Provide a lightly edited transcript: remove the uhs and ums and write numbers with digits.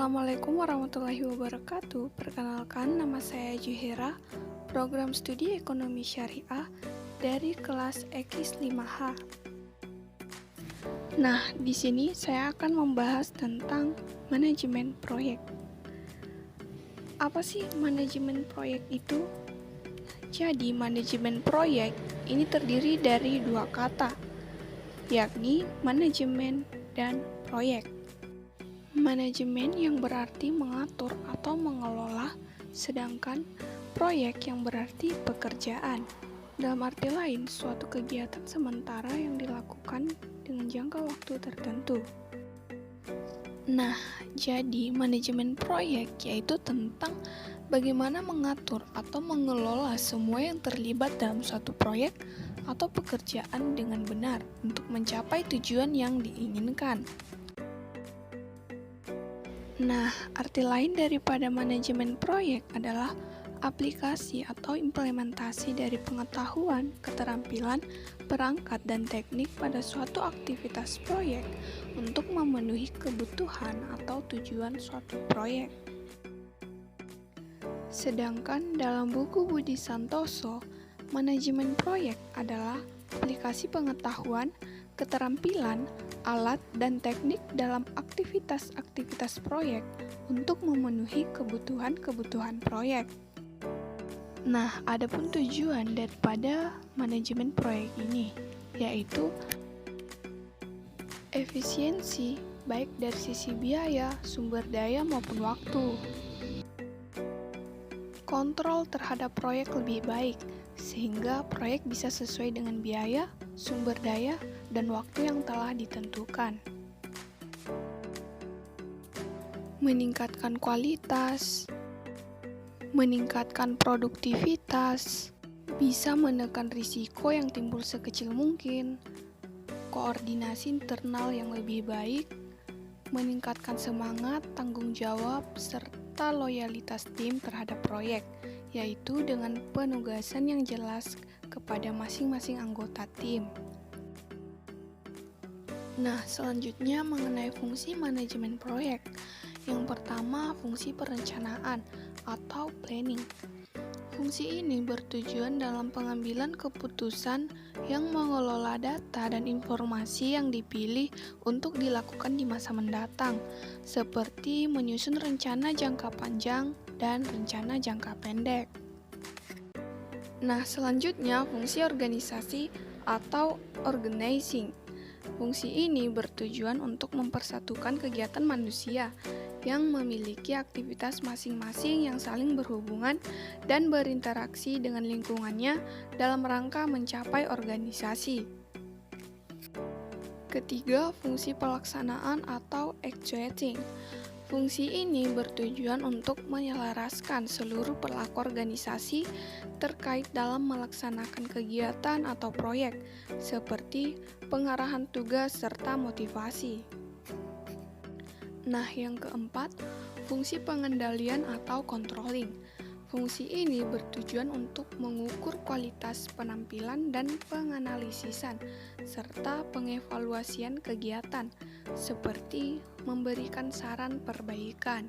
Assalamualaikum warahmatullahi wabarakatuh. Perkenalkan, nama saya Juhera, program studi ekonomi syariah dari kelas EKIS 5H. Nah, di sini saya akan membahas tentang manajemen proyek. Apa sih manajemen proyek itu? Jadi, manajemen proyek ini terdiri dari dua kata, yakni manajemen dan proyek. Manajemen yang berarti mengatur atau mengelola, sedangkan proyek yang berarti pekerjaan. Dalam arti lain, suatu kegiatan sementara yang dilakukan dengan jangka waktu tertentu. Nah, jadi manajemen proyek yaitu tentang bagaimana mengatur atau mengelola semua yang terlibat dalam suatu proyek atau pekerjaan dengan benar untuk mencapai tujuan yang diinginkan. Nah, arti lain daripada manajemen proyek adalah aplikasi atau implementasi dari pengetahuan, keterampilan, perangkat, dan teknik pada suatu aktivitas proyek untuk memenuhi kebutuhan atau tujuan suatu proyek. Sedangkan dalam buku Budi Santoso, manajemen proyek adalah aplikasi pengetahuan, keterampilan, alat, dan teknik dalam aktivitas-aktivitas proyek untuk memenuhi kebutuhan-kebutuhan proyek. Nah, adapun tujuan daripada manajemen proyek ini, yaitu efisiensi baik dari sisi biaya, sumber daya maupun waktu. Kontrol terhadap proyek lebih baik, sehingga proyek bisa sesuai dengan biaya, sumber daya, dan waktu yang telah ditentukan. Meningkatkan kualitas, meningkatkan produktivitas, bisa menekan risiko yang timbul sekecil mungkin, koordinasi internal yang lebih baik, meningkatkan semangat, tanggung jawab, serta loyalitas tim terhadap proyek, yaitu dengan penugasan yang jelas kepada masing-masing anggota tim. Nah, selanjutnya mengenai fungsi manajemen proyek. Yang pertama, fungsi perencanaan atau planning. Fungsi ini bertujuan dalam pengambilan keputusan yang mengelola data dan informasi yang dipilih untuk dilakukan di masa mendatang, seperti menyusun rencana jangka panjang dan rencana jangka pendek. Nah, selanjutnya fungsi organisasi atau organizing. Fungsi ini bertujuan untuk mempersatukan kegiatan manusia yang memiliki aktivitas masing-masing yang saling berhubungan dan berinteraksi dengan lingkungannya dalam rangka mencapai organisasi. Ketiga, fungsi pelaksanaan atau actuating. Fungsi ini bertujuan untuk menyelaraskan seluruh perilaku organisasi terkait dalam melaksanakan kegiatan atau proyek, seperti pengarahan tugas serta motivasi. Nah, yang keempat, fungsi pengendalian atau controlling. Fungsi ini bertujuan untuk mengukur kualitas penampilan dan penganalisisan, serta pengevaluasian kegiatan, seperti memberikan saran perbaikan.